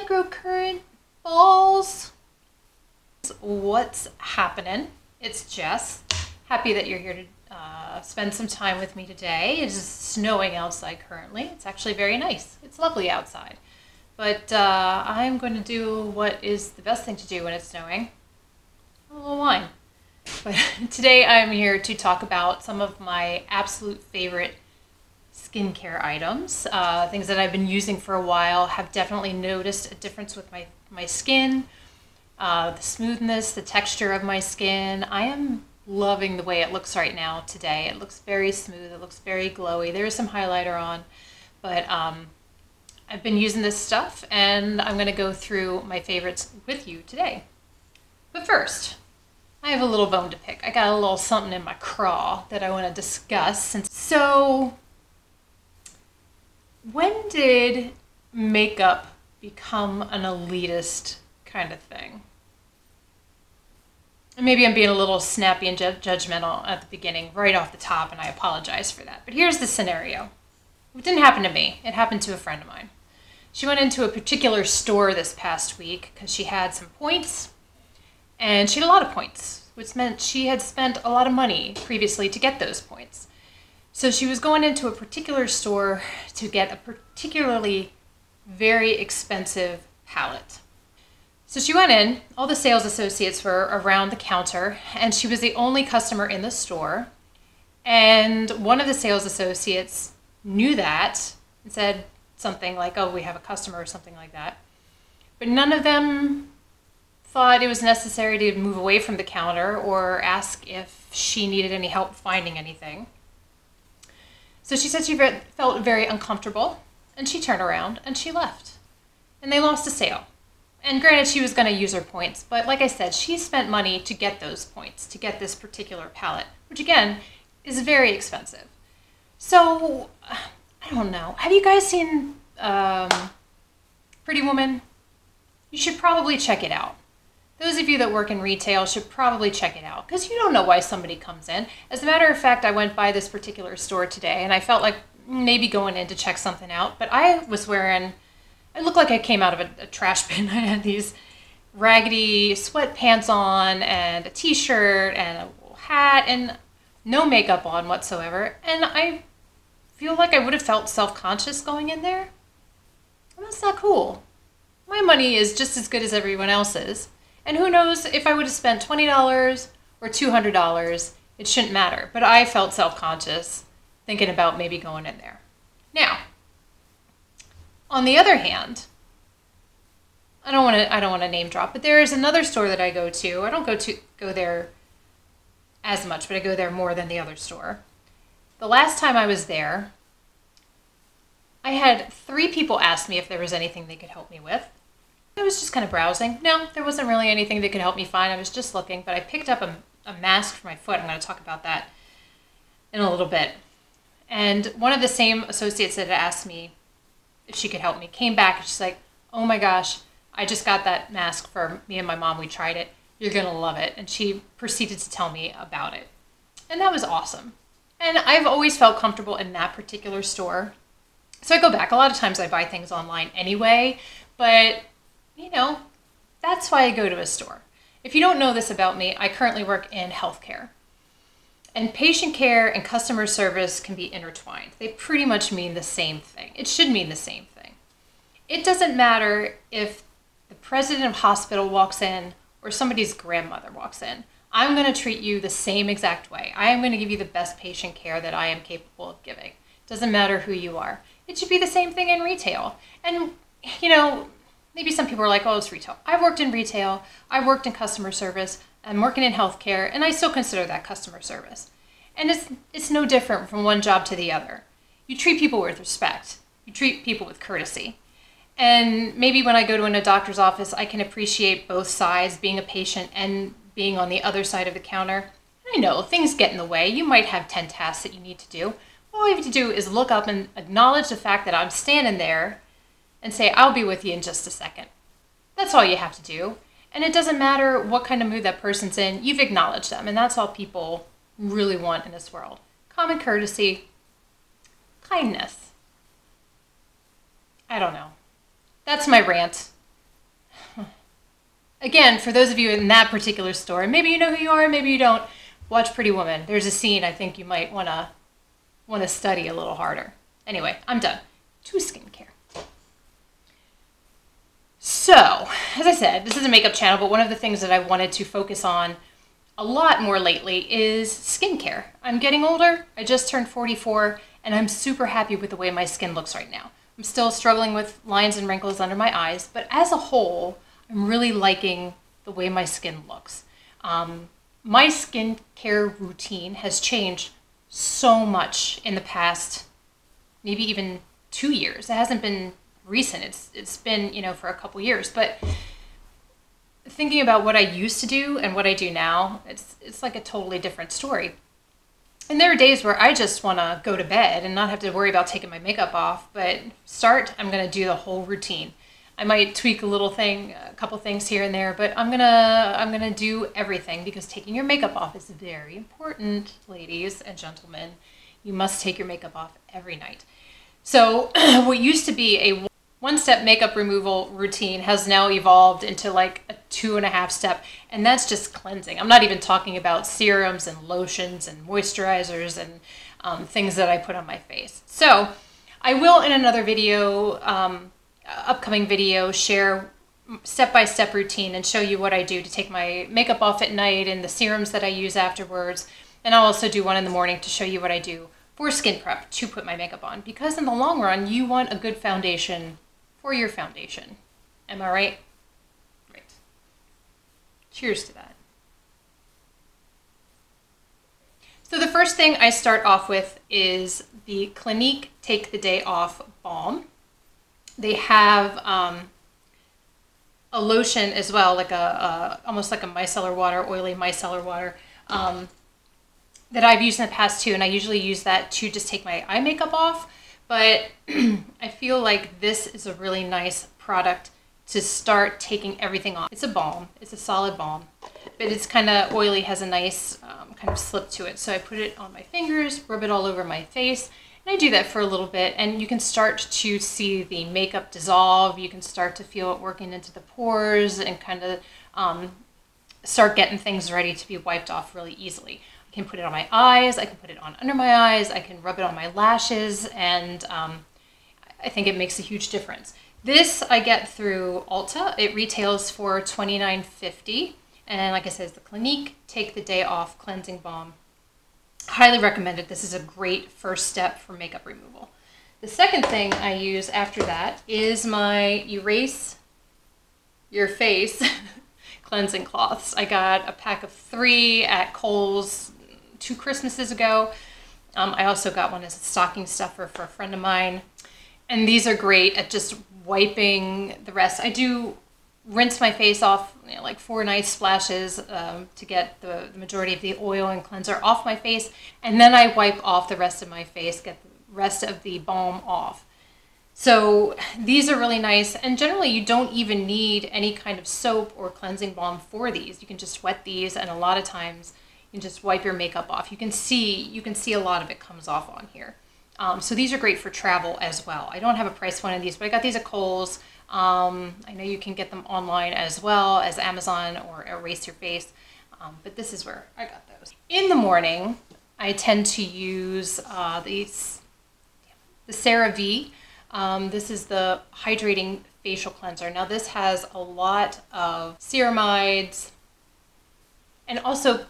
micro current balls. What's happening? It's Jess. Happy that you're here to spend some time with me today. It is snowing outside currently. It's actually very nice. It's lovely outside. But I'm going to do what is the best thing to do when it's snowing. A little wine. But today I'm here to talk about some of my absolute favorite skincare items. Things that I've been using for a while. Have definitely noticed a difference with my skin. The smoothness, the texture of my skin. I am loving the way it looks right now today. It looks very smooth. It looks very glowy. There is some highlighter on, but I've been using this stuff and I'm going to go through my favorites with you today. But first, I have a little bone to pick. I got a little something in my craw that I want to discuss. So, when did makeup become an elitist kind of thing? And maybe I'm being a little snappy and judgmental at the beginning, right off the top, and I apologize for that. But here's the scenario. It didn't happen to me. It happened to a friend of mine. She went into a particular store this past week because she had some points, and she had a lot of points, which meant she had spent a lot of money previously to get those points. So she was going into a particular store to get a particularly very expensive palette. So she went in, all the sales associates were around the counter, and she was the only customer in the store. And one of the sales associates knew that and said something like, oh, we have a customer or something like that. But none of them thought it was necessary to move away from the counter or ask if she needed any help finding anything. So she said she felt very uncomfortable, and she turned around and she left. And they lost a sale. And granted, she was going to use her points, but like I said, she spent money to get those points, to get this particular palette, which again, is very expensive. So, I don't know. Have you guys seen Pretty Woman? You should probably check it out. Those of you that work in retail should probably check it out, because you don't know why somebody comes in. As a matter of fact, I went by this particular store today, and I felt like maybe going in to check something out, but I was wearing... I looked like I came out of a trash bin. I had these raggedy sweatpants on and a t-shirt and a little hat and no makeup on whatsoever. And I feel like I would have felt self-conscious going in there. And that's not cool. My money is just as good as everyone else's. And who knows, if I would have spent $20 or $200, it shouldn't matter. But I felt self-conscious thinking about maybe going in there. Now, on the other hand, I don't want to name drop, but there is another store that I go to. I don't go there as much, but I go there more than the other store. The last time I was there, I had 3 people ask me if there was anything they could help me with. I was just kind of browsing. No, there wasn't really anything that could help me find. I was just looking, but I picked up a mask for my foot. I'm going to talk about that in a little bit. And one of the same associates that had asked me if she could help me came back and she's like, oh my gosh, I just got that mask for me and my mom. We tried it. You're going to love it. And she proceeded to tell me about it. And that was awesome. And I've always felt comfortable in that particular store. So I go back. A lot of times I buy things online anyway, but you know, that's why I go to a store. If you don't know this about me, I currently work in healthcare. And patient care and customer service can be intertwined. They pretty much mean the same thing. It should mean the same thing. It doesn't matter if the president of hospital walks in or somebody's grandmother walks in. I'm going to treat you the same exact way. I am going to give you the best patient care that I am capable of giving. It doesn't matter who you are. It should be the same thing in retail. And, you know, maybe some people are like, oh, it's retail. I've worked in retail. I've worked in customer service. I'm working in healthcare, and I still consider that customer service. And it's no different from one job to the other. You treat people with respect. You treat people with courtesy. And maybe when I go to a doctor's office, I can appreciate both sides, being a patient and being on the other side of the counter. I know, things get in the way. You might have 10 tasks that you need to do. All you have to do is look up and acknowledge the fact that I'm standing there and say, I'll be with you in just a second. That's all you have to do. And it doesn't matter what kind of mood that person's in, you've acknowledged them. And that's all people really want in this world. Common courtesy, kindness. I don't know. That's my rant. again, for those of you in that particular store, maybe you know who you are, maybe you don't, watch Pretty Woman. There's a scene I think you might want to study a little harder. Anyway, I'm done. To skincare. So, as I said, this is a makeup channel, but one of the things that I wanted to focus on a lot more lately is skincare. I'm getting older. I just turned 44, and I'm super happy with the way my skin looks right now. I'm still struggling with lines and wrinkles under my eyes, but as a whole, I'm really liking the way my skin looks. My skincare routine has changed so much in the past, maybe even 2 years. It hasn't been recent. It's been, you know, for a couple years, but thinking about what I used to do and what I do now, it's like a totally different story. And there are days where I just want to go to bed and not have to worry about taking my makeup off, but I'm going to do the whole routine. I might tweak a couple things here and there, but I'm gonna do everything because taking your makeup off is very important, ladies and gentlemen. You must take your makeup off every night. So what used to be a one-step makeup removal routine has now evolved into like a 2.5-step, and that's just cleansing. I'm not even talking about serums and lotions and moisturizers and things that I put on my face. So I will, in another video, upcoming video, share step-by-step routine and show you what I do to take my makeup off at night and the serums that I use afterwards. And I'll also do one in the morning to show you what I do for skin prep to put my makeup on, because in the long run, you want a good foundation for your foundation. Am I right? Right. Cheers to that. So the first thing I start off with is the Clinique Take the Day Off Balm. They have a lotion as well, like almost like a micellar water, oily micellar water, that I've used in the past too, and I usually use that to just take my eye makeup off. But I feel like this is a really nice product to start taking everything off. It's a balm. It's a solid balm, but it's kind of oily, has a nice kind of slip to it. So I put it on my fingers, rub it all over my face, and I do that for a little bit, and you can start to see the makeup dissolve. You can start to feel it working into the pores and kind of start getting things ready to be wiped off really easily. I can put it on my eyes, I can put it on under my eyes, I can rub it on my lashes, and I think it makes a huge difference. This I get through Ulta. It retails for $29.50, and like I said, it's the Clinique Take the Day Off Cleansing Balm. Highly recommend it. This is a great first step for makeup removal. The second thing I use after that is my Erase Your Face cleansing cloths. I got a pack of 3 at Kohl's 2 Christmases ago. I also got one as a stocking stuffer for a friend of mine. And these are great at just wiping the rest. I do rinse my face off, you know, like 4 nice splashes to get the majority of the oil and cleanser off my face. And then I wipe off the rest of my face, get the rest of the balm off. So these are really nice, and generally you don't even need any kind of soap or cleansing balm for these. You can just wet these, and a lot of times you can just wipe your makeup off. You can see a lot of it comes off on here. So these are great for travel as well. I don't have a price one of these, but I got these at Kohl's. I know you can get them online as well as Amazon or Erase Your Face, but this is where I got those. In the morning, I tend to use the CeraVe. This is the hydrating facial cleanser. Now this has a lot of ceramides and also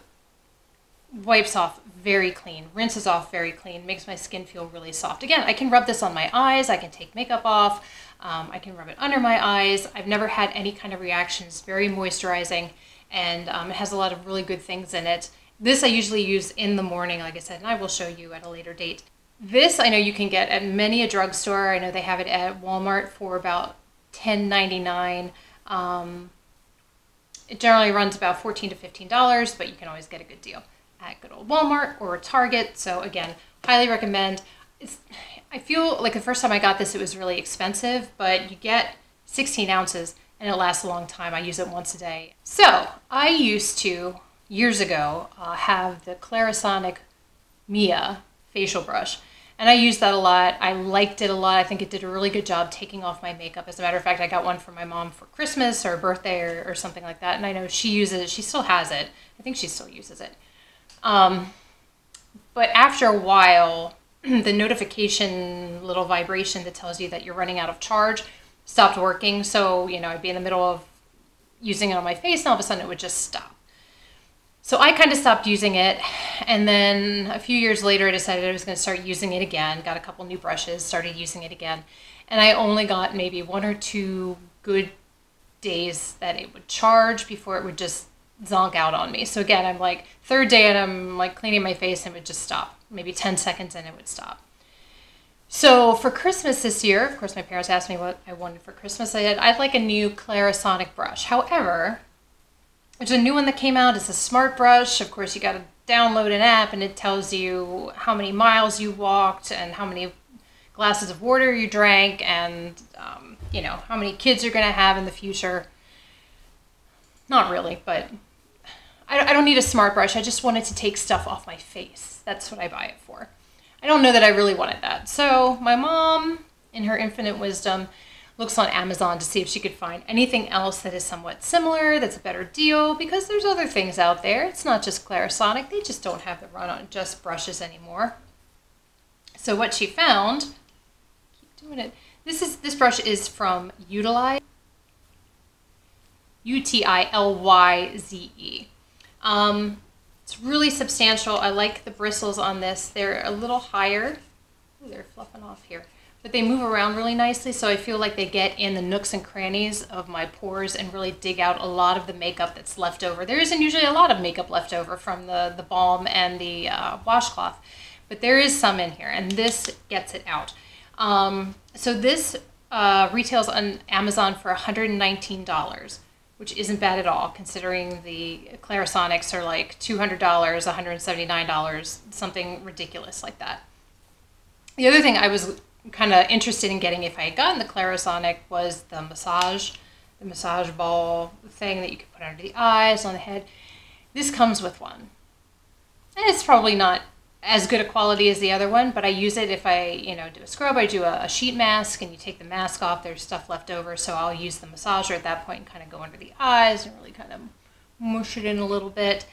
wipes off very clean, rinses off very clean, makes my skin feel really soft. Again, I can rub this on my eyes, I can take makeup off, I can rub it under my eyes. I've never had any kind of reactions, very moisturizing, and it has a lot of really good things in it. This I usually use in the morning, like I said, and I will show you at a later date. This I know you can get at many a drugstore. I know they have it at Walmart for about $10.99. It generally runs about $14 to $15, but you can always get a good deal at good old Walmart or Target. So again, highly recommend. I feel like the first time I got this, it was really expensive, but you get 16 ounces and it lasts a long time. I use it once a day. So I used to, years ago, have the Clarisonic Mia facial brush. And I used that a lot. I liked it a lot. I think it did a really good job taking off my makeup. As a matter of fact, I got one for my mom for Christmas or birthday or something like that. And I know she uses it. She still has it. I think she still uses it. But after a while, the notification little vibration that tells you that you're running out of charge stopped working. So, you know, I'd be in the middle of using it on my face and all of a sudden it would just stop. So I kind of stopped using it. And then a few years later, I decided I was going to start using it again. Got a couple new brushes, started using it again. And I only got maybe 1 or 2 good days that it would charge before it would just zonk out on me. So again, I'm like 3rd day and I'm like cleaning my face and it would just stop. Maybe 10 seconds and it would stop. So for Christmas this year, of course, my parents asked me what I wanted for Christmas. I said, I'd like a new Clarisonic brush. However, there's a new one that came out. It's a smart brush. Of course, you got to download an app and it tells you how many miles you walked and how many glasses of water you drank and, you know, how many kids you're going to have in the future. Not really, but I don't need a smart brush. I just wanted to take stuff off my face. That's what I buy it for. I don't know that I really wanted that. So my mom, in her infinite wisdom, looks on Amazon to see if she could find anything else that is somewhat similar, that's a better deal, because there's other things out there. It's not just Clarisonic. They just don't have the run on just brushes anymore. So what she found, keep doing it. This brush is from Utilize, Utillyze. It's really substantial. I like the bristles on this. They're a little higher. Ooh, they're fluffing off here. But they move around really nicely, so I feel like they get in the nooks and crannies of my pores and really dig out a lot of the makeup that's left over. There isn't usually a lot of makeup left over from the balm and the washcloth, but there is some in here, and this gets it out. So this retails on Amazon for $119. Which isn't bad at all, considering the Clarisonics are like $200, $179, something ridiculous like that. The other thing I was kind of interested in getting if I had gotten the Clarisonic was the massage ball thing that you could put under the eyes, on the head. This comes with one. And it's probably not as good a quality as the other one, but I use it if I, you know, do a scrub. I do a sheet mask and you take the mask off, there's stuff left over, so I'll use the massager at that point and kind of go under the eyes and really kind of mush it in a little bit.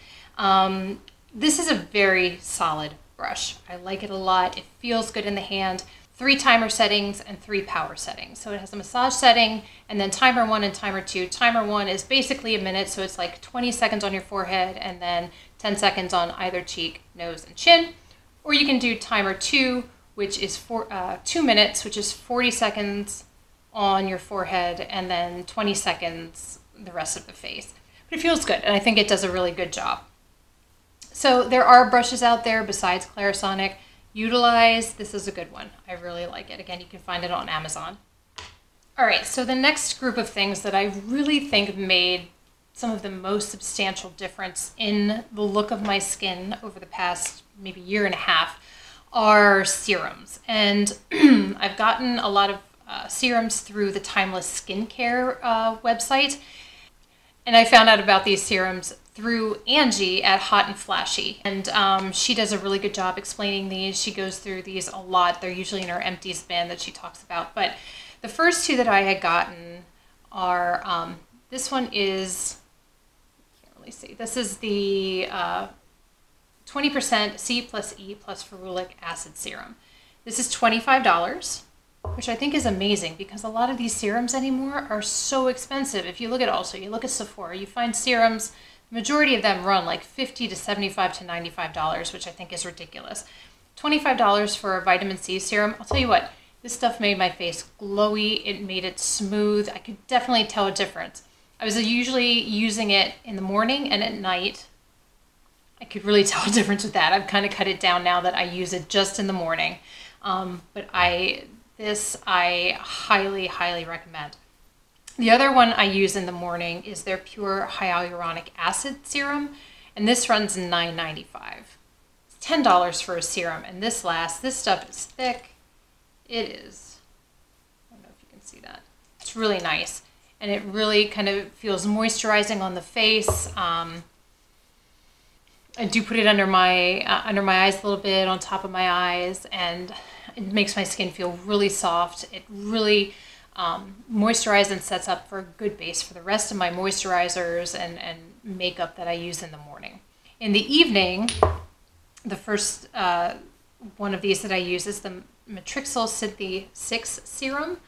This is a very solid brush. I like it a lot. It feels good in the hand. 3 timer settings and 3 power settings. So it has a massage setting and then timer 1 and timer 2. Timer 1 is basically a minute, so it's like 20 seconds on your forehead and then 10 seconds on either cheek, nose, and chin. Or you can do timer 2, which is 2 minutes, which is 40 seconds on your forehead and then 20 seconds the rest of the face. But it feels good, and I think it does a really good job. So there are brushes out there besides Clarisonic. Utilize, this is a good one. I really like it. Again, you can find it on Amazon. All right, so the next group of things that I really think made some of the most substantial difference in the look of my skin over the past maybe year and a half are serums. And I've gotten a lot of serums through the Timeless Skincare website. And I found out about these serums through Angie at Hot and Flashy. And she does a really good job explaining these. She goes through these a lot. They're usually in her empties bin that she talks about. But the first 2 that I had gotten are, this one is, I can't really see. This is the 20% C plus E plus ferulic acid serum. This is $25. Which I think is amazing because a lot of these serums anymore are so expensive. If you look at you look at Sephora, you find serums, the majority of them run like $50 to $75 to $95, which I think is ridiculous. $25 for a vitamin C serum. I'll tell you what, this stuff made my face glowy. It made it smooth. I could definitely tell a difference. I was usually using it in the morning and at night. I could really tell a difference with that. I've kind of cut it down now that I use it just in the morning. But this I highly, highly recommend. The other one I use in the morning is their pure hyaluronic acid serum, and this runs $9.95. It's $10 for a serum, and this stuff is thick. It is, I don't know if you can see that. It's really nice, and it really kind of feels moisturizing on the face. I do put it under my eyes a little bit, on top of my eyes, and it makes my skin feel really soft. It really moisturizes and sets up for a good base for the rest of my moisturizers and makeup that I use in the morning. In the evening, the first one of these that I use is the Matrixyl Cynthia 6 serum.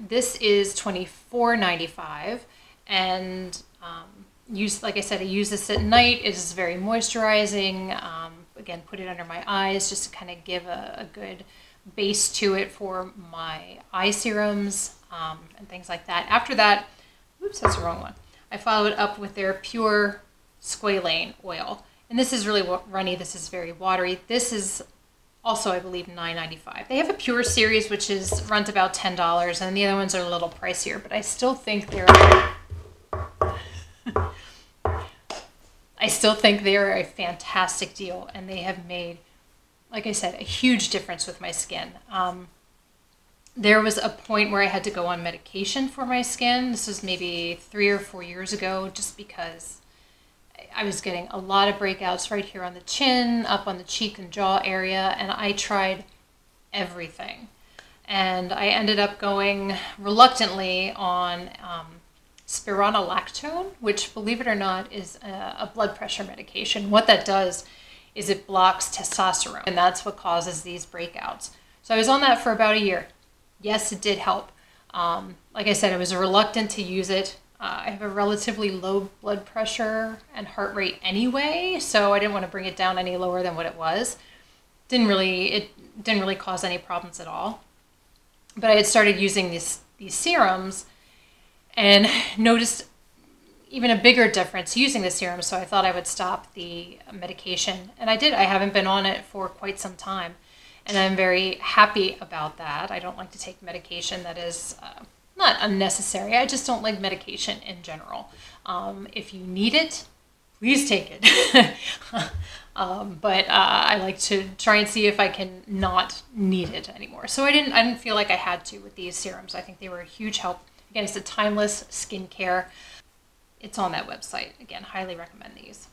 This is $24.95, and like I said, I use this at night. It is very moisturizing. Again, put it under my eyes just to kind of give a good base to it for my eye serums and things like that. After that, oops, that's the wrong one. I follow it up with their Pure Squalane oil. And this is really runny. This is very watery. This is also, I believe, $9.95. They have a Pure series, which is runs about $10, and the other ones are a little pricier, but I still think they're a fantastic deal, and they have made, like I said, a huge difference with my skin. There was a point where I had to go on medication for my skin. This was maybe 3 or 4 years ago, just because I was getting a lot of breakouts right here on the chin, up on the cheek and jaw area, and I tried everything. And I ended up going reluctantly on spironolactone, which, believe it or not, is a blood pressure medication. What that does is it blocks testosterone, and that's what causes these breakouts. So I was on that for about a year. Yes, it did help. Like I said, I was reluctant to use it. I have a relatively low blood pressure and heart rate anyway, so I didn't want to bring it down any lower than what it was. It didn't really cause any problems at all. But I had started using these serums and noticed even a bigger difference using the serum, so I thought I would stop the medication. And I did. I haven't been on it for quite some time, and I'm very happy about that. I don't like to take medication that is not unnecessary. I just don't like medication in general. If you need it, please take it. But I like to try and see if I can not need it anymore. So I didn't feel like I had to with these serums. I think they were a huge help. Again, it's a timeless skincare. It's on that website. Again, highly recommend these.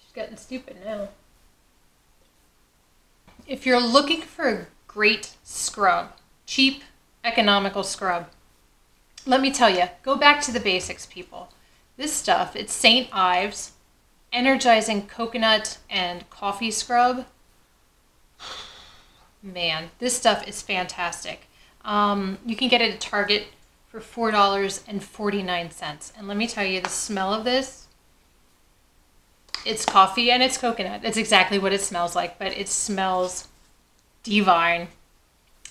She's getting stupid now. If you're looking for a great scrub, cheap, economical scrub, let me tell you, go back to the basics, people. This stuff, it's St. Ives Energizing Coconut and Coffee Scrub. Man, this stuff is fantastic. You can get it at Target for $4.49. And let me tell you, the smell of this, it's coffee and it's coconut. It's exactly what it smells like, but it smells divine.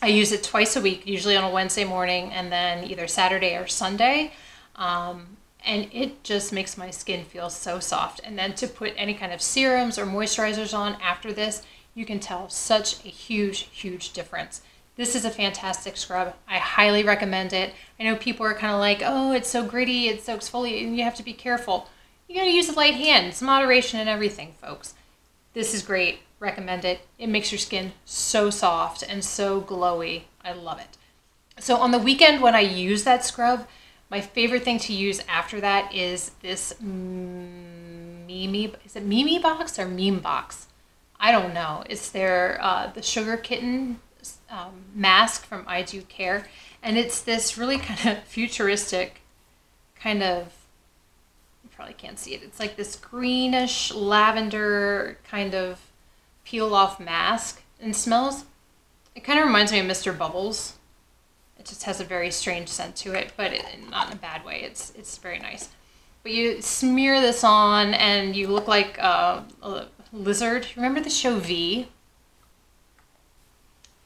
I use it twice a week, usually on a Wednesday morning and then either Saturday or Sunday. And it just makes my skin feel so soft. And then to put any kind of serums or moisturizers on after this, you can tell such a huge, huge difference. This is a fantastic scrub. I highly recommend it. I know people are kind of like, oh, it's so gritty, it's so exfoliating, you have to be careful. You gotta use a light hand. It's moderation and everything, folks. This is great. Recommend it. It makes your skin so soft and so glowy. I love it. So on the weekend when I use that scrub, my favorite thing to use after that is this is it Mimi box or Meme box? I don't know. It's their the Sugar Kitten mask from I Do Care, and it's this really kind of futuristic kind of, you probably can't see it. It's like this greenish lavender kind of peel off mask, and smells, it kind of reminds me of Mr. Bubbles. It just has a very strange scent to it, but not in a bad way. It's very nice. But you smear this on and you look like a lizard. Remember the show V?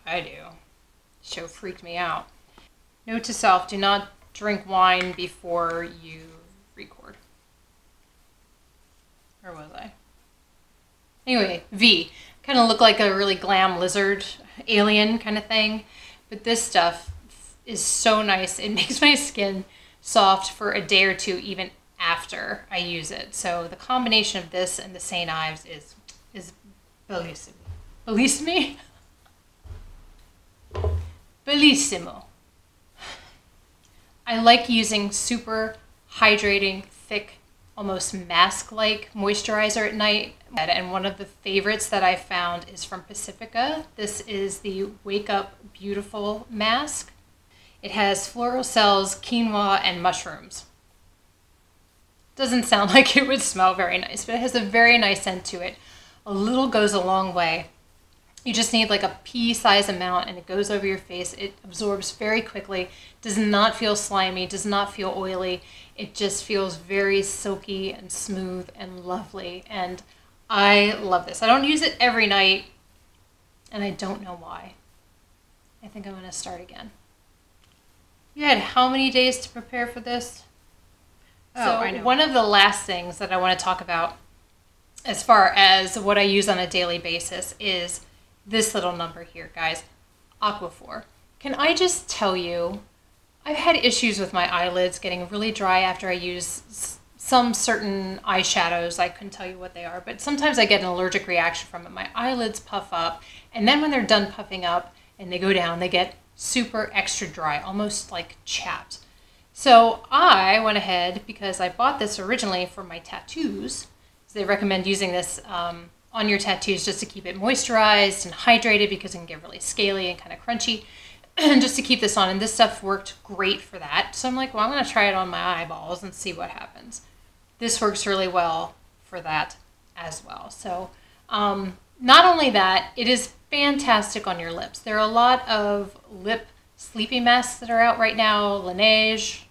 I do. The show freaked me out. Note to self, do not drink wine before you record. Where was I? Anyway, V. Kind of look like a really glam lizard, alien kind of thing. But this stuff is so nice. It makes my skin soft for a day or two even after I use it. So the combination of this and the St. Ives is bellissimo. Bellissimo? Bellissimo. I like using super hydrating, thick almost mask-like moisturizer at night. And one of the favorites that I found is from Pacifica. This is the Wake Up Beautiful mask. It has floral cells, quinoa, and mushrooms. Doesn't sound like it would smell very nice, but it has a very nice scent to it. A little goes a long way. You just need like a pea-size amount and it goes over your face. It absorbs very quickly, does not feel slimy, does not feel oily. It just feels very silky and smooth and lovely. And I love this. I don't use it every night and I don't know why. I think I'm going to start again. You had how many days to prepare for this? So I know. One of the last things that I want to talk about as far as what I use on a daily basis is this little number here, guys, Aquaphor. Can I just tell you, I've had issues with my eyelids getting really dry after I use some certain eyeshadows. I couldn't tell you what they are, but sometimes I get an allergic reaction from it. My eyelids puff up, and then when they're done puffing up and they go down, they get super extra dry, almost like chapped. So I went ahead, because I bought this originally for my tattoos. So they recommend using this on your tattoos just to keep it moisturized and hydrated, because it can get really scaly and kind of crunchy. Just to keep this on, and this stuff worked great for that. So I'm like, well, I'm going to try it on my eyeballs and see what happens. This works really well for that as well. So not only that, it is fantastic on your lips. There are a lot of lip sleeping masks that are out right now. Laneige,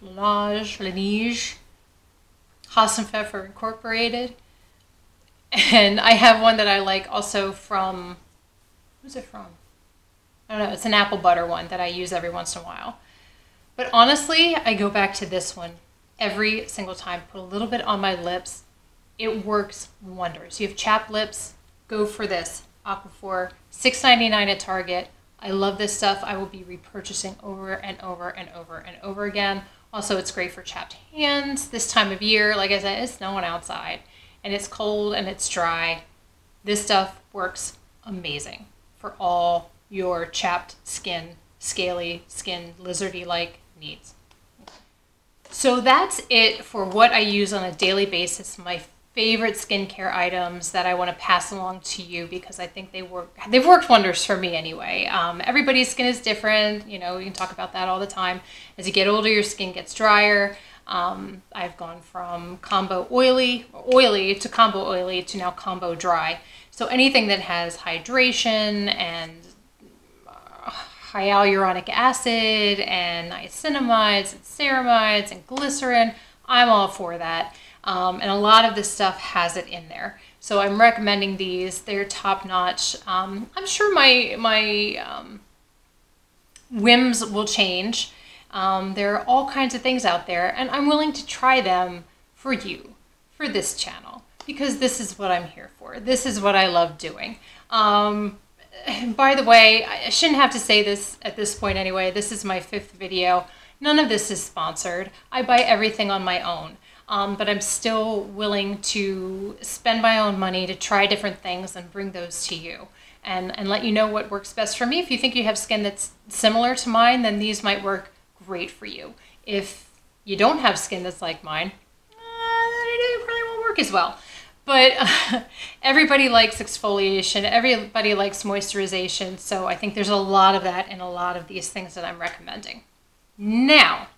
Haas and Pfeffer Incorporated. And I have one that I like also from, who's it from? I don't know, it's an apple butter one that I use every once in a while. But honestly, I go back to this one every single time. Put a little bit on my lips. It works wonders. You have chapped lips, go for this. Aquaphor, $6.99 at Target. I love this stuff. I will be repurchasing over and over and over and over again. Also, it's great for chapped hands this time of year. Like I said, it's snowing outside and it's cold and it's dry. This stuff works amazing for all your chapped skin, scaly skin, lizardy-like needs. So that's it for what I use on a daily basis. My favorite skincare items that I want to pass along to you, because I think they've worked wonders for me anyway. Everybody's skin is different. You know, we can talk about that all the time. As you get older, your skin gets drier. I've gone from combo oily to combo oily to now combo dry. So anything that has hydration and hyaluronic acid and niacinamides and ceramides and glycerin, I'm all for that. And a lot of this stuff has it in there. So I'm recommending these. They're top notch. I'm sure my whims will change. There are all kinds of things out there, and I'm willing to try them for you, for this channel, because this is what I'm here for. This is what I love doing. By the way, I shouldn't have to say this at this point anyway. This is my 5th video. None of this is sponsored. I buy everything on my own. But I'm still willing to spend my own money to try different things and bring those to you and let you know what works best for me. If you think you have skin that's similar to mine, then these might work great for you. If you don't have skin that's like mine, it probably won't work as well. But everybody likes exfoliation. Everybody likes moisturization. So I think there's a lot of that in a lot of these things that I'm recommending. Now,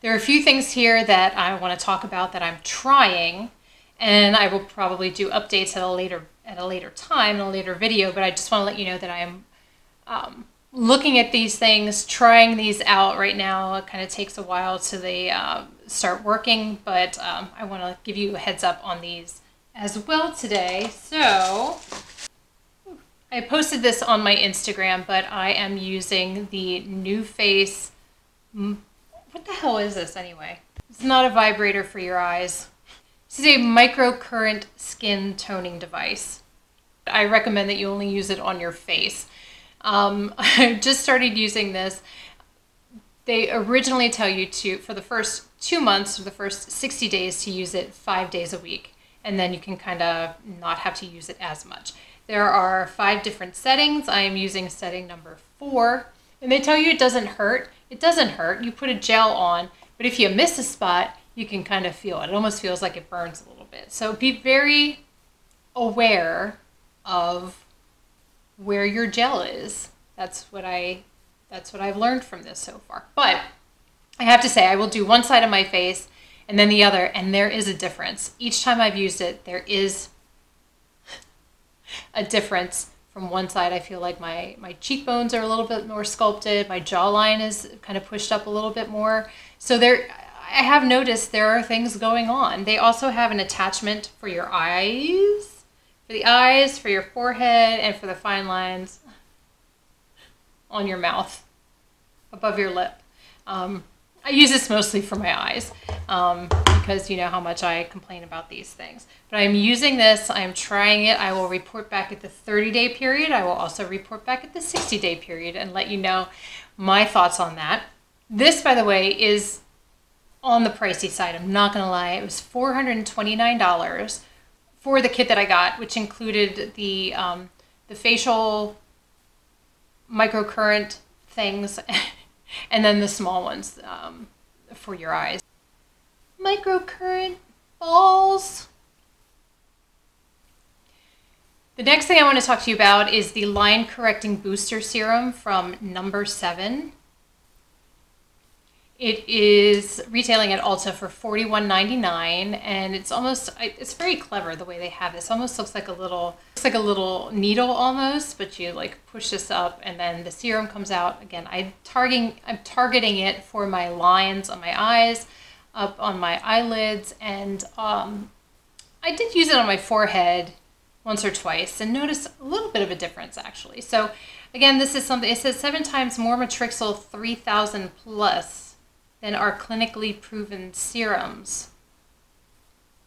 there are a few things here that I want to talk about that I'm trying, and I will probably do updates at a later time, in a later video, but I just want to let you know that I am looking at these things, trying these out right now. It kind of takes a while till they start working, but I want to give you a heads up on these as well today. So I posted this on my Instagram, but I am using the NuFace. What the hell is this anyway? It's not a vibrator for your eyes. This is a microcurrent skin toning device. I recommend that you only use it on your face. I just started using this. They originally tell you to, for the first 2 months or the first 60 days, to use it 5 days a week. And then you can kind of not have to use it as much. There are 5 different settings. I am using setting number 4. And they tell you it doesn't hurt. It doesn't hurt. You put a gel on, but if you miss a spot, you can kind of feel it. It almost feels like it burns a little bit. So be very aware of where your gel is. That's what I've learned from this so far. But I have to say, I will do one side of my face and then the other, and there is a difference. Each time I've used it, there is a difference. From one side, I feel like my cheekbones are a little bit more sculpted. My jawline is kind of pushed up a little bit more. So I have noticed there are things going on. They also have an attachment for your eyes, for your forehead, and for the fine lines on your mouth, above your lip. I use this mostly for my eyes because you know how much I complain about these things. But I'm using this, I'm trying it. I will report back at the 30-day period. I will also report back at the 60-day period and let you know my thoughts on that. This, by the way, is on the pricey side. I'm not going to lie. It was $429 for the kit that I got, which included the facial microcurrent things and then the small ones for your eyes. Microcurrent balls. The next thing I want to talk to you about is the line correcting booster serum from No. 7. It is retailing at Ulta for $41.99, and it's very clever the way they have this. Almost looks like a little needle almost, but you like push this up and then the serum comes out. Again, I'm targeting it for my lines on my eyes, up on my eyelids, and I did use it on my forehead once or twice and notice a little bit of a difference actually. So again, this is something, it says 7 times more matrixyl 3000 plus than are clinically proven serums.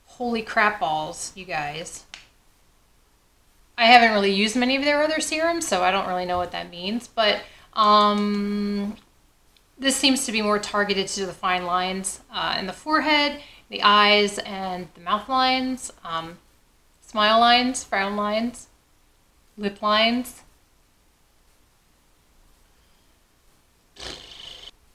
Holy crap balls, you guys. I haven't really used many of their other serums, so I don't really know what that means, but this seems to be more targeted to the fine lines in the forehead, the eyes, and the mouth lines, smile lines, frown lines, lip lines.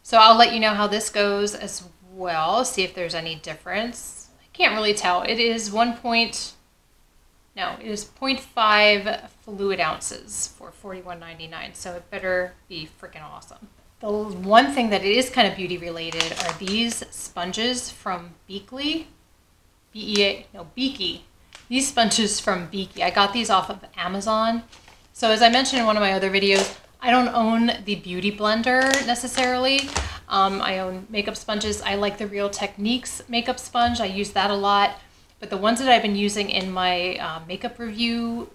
So I'll let you know how this goes as well, see if there's any difference. I can't really tell. It is 0.5 fluid ounces for $41.99, so it better be freaking awesome. The one thing that is kind of beauty related are these sponges from Beaky. Beaky. These sponges from Beaky. I got these off of Amazon. So as I mentioned in one of my other videos, I don't own the beauty blender necessarily. I own makeup sponges. I like the Real Techniques makeup sponge. I use that a lot. But the ones that I've been using in my makeup review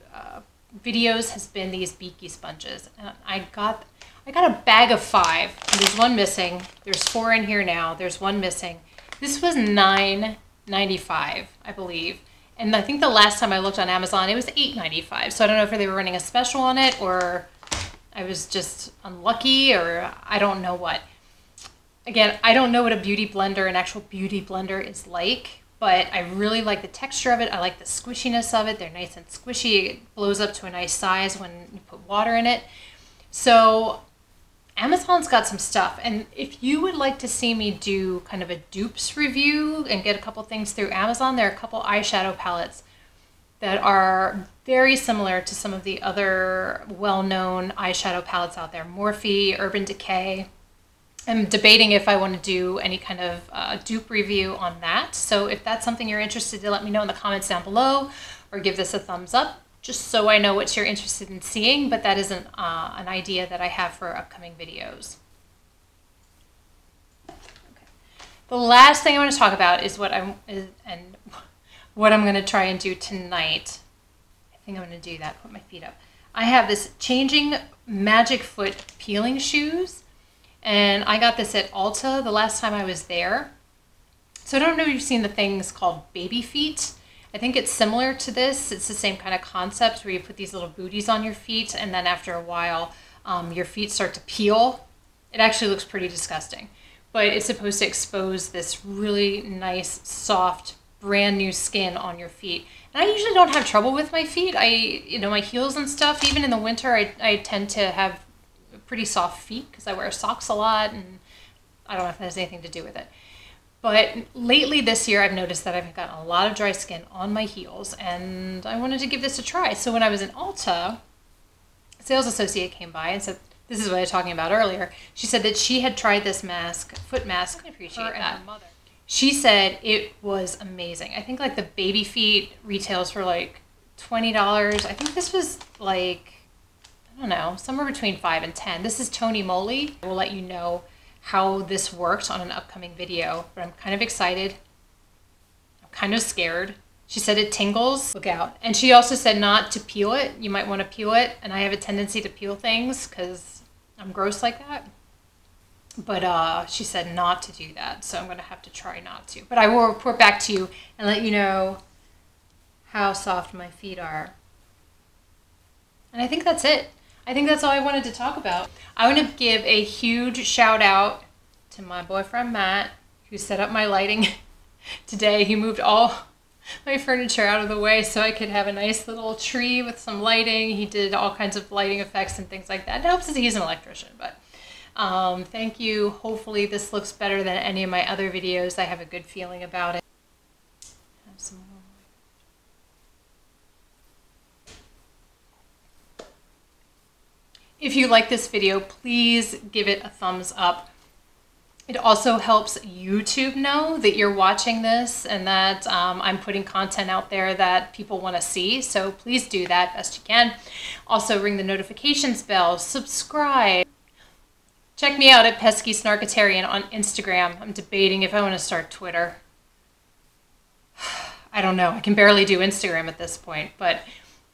videos has been these Beaky sponges. And I got a bag of 5. There's one missing. There's 4 in here now. There's one missing. This was $9.95, I believe. And I think the last time I looked on Amazon, it was $8.95. So I don't know if they were running a special on it or I was just unlucky or I don't know what. Again, I don't know what a beauty blender, an actual beauty blender is like, but I really like the texture of it. I like the squishiness of it. They're nice and squishy. It blows up to a nice size when you put water in it. So Amazon's got some stuff. And if you would like to see me do kind of a dupes review and get a couple things through Amazon, there are a couple eyeshadow palettes that are very similar to some of the other well-known eyeshadow palettes out there. Morphe, Urban Decay. I'm debating if I want to do any kind of dupe review on that. So if that's something you're interested in, let me know in the comments down below or give this a thumbs up, just so I know what you're interested in seeing. But that is an idea that I have for upcoming videos. Okay. The last thing I want to talk about is what I'm going to try and do tonight. I think I'm going to do that, put my feet up. I have this Changing Magic Foot peeling shoes. And I got this at Ulta the last time I was there. So I don't know if you've seen the things called baby feet. I think it's similar to this. It's the same kind of concept where you put these little booties on your feet and then after a while your feet start to peel. It actually looks pretty disgusting. But it's supposed to expose this really nice, soft, brand new skin on your feet. And I usually don't have trouble with my feet. My heels and stuff, even in the winter, I tend to have pretty soft feet because I wear socks a lot and I don't know if that has anything to do with it. But lately this year, I've noticed that I've gotten a lot of dry skin on my heels, and I wanted to give this a try. So when I was in Ulta, a sales associate came by and said, this is what I was talking about earlier. She said that she had tried this mask, foot mask. I appreciate that. She said it was amazing. I think like the baby feet retails for like $20. I think this was like, I don't know, somewhere between $5 and $10. This is Tony Moly. I will let you know how this worked on an upcoming video, but I'm kind of excited. I'm kind of scared. She said it tingles. Look out. And she also said not to peel it. You might want to peel it. And I have a tendency to peel things because I'm gross like that. But she said not to do that. So I'm going to have to try not to. But I will report back to you and let you know how soft my feet are. And I think that's it. I think that's all I wanted to talk about. I want to give a huge shout out to my boyfriend, Matt, who set up my lighting today. He moved all my furniture out of the way so I could have a nice little tree with some lighting. He did all kinds of lighting effects and things like that. It helps that he's an electrician, but thank you. Hopefully this looks better than any of my other videos. I have a good feeling about it. Have some more. If you like this video, please give it a thumbs up. It also helps YouTube know that you're watching this and that I'm putting content out there that people want to see. So please do that best you can. Also ring the notifications bell, subscribe. Check me out at Pesky Snarkatarian on Instagram. I'm debating if I want to start Twitter. I don't know. I can barely do Instagram at this point. But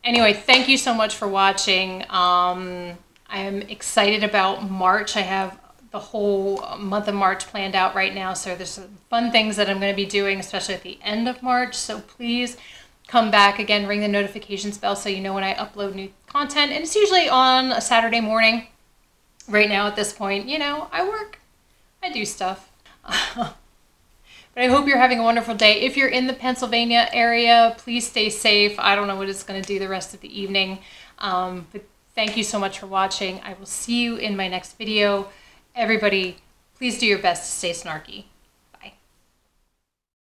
anyway, thank you so much for watching. I'm excited about March. I have the whole month of March planned out right now. So there's some fun things that I'm going to be doing, especially at the end of March. So please come back again, ring the notifications bell so you know when I upload new content. And it's usually on a Saturday morning. Right now at this point, you know, I work, I do stuff. But I hope you're having a wonderful day. If you're in the Pennsylvania area, please stay safe. I don't know what it's going to do the rest of the evening. But thank you so much for watching. I will see you in my next video. Everybody, please do your best to stay snarky.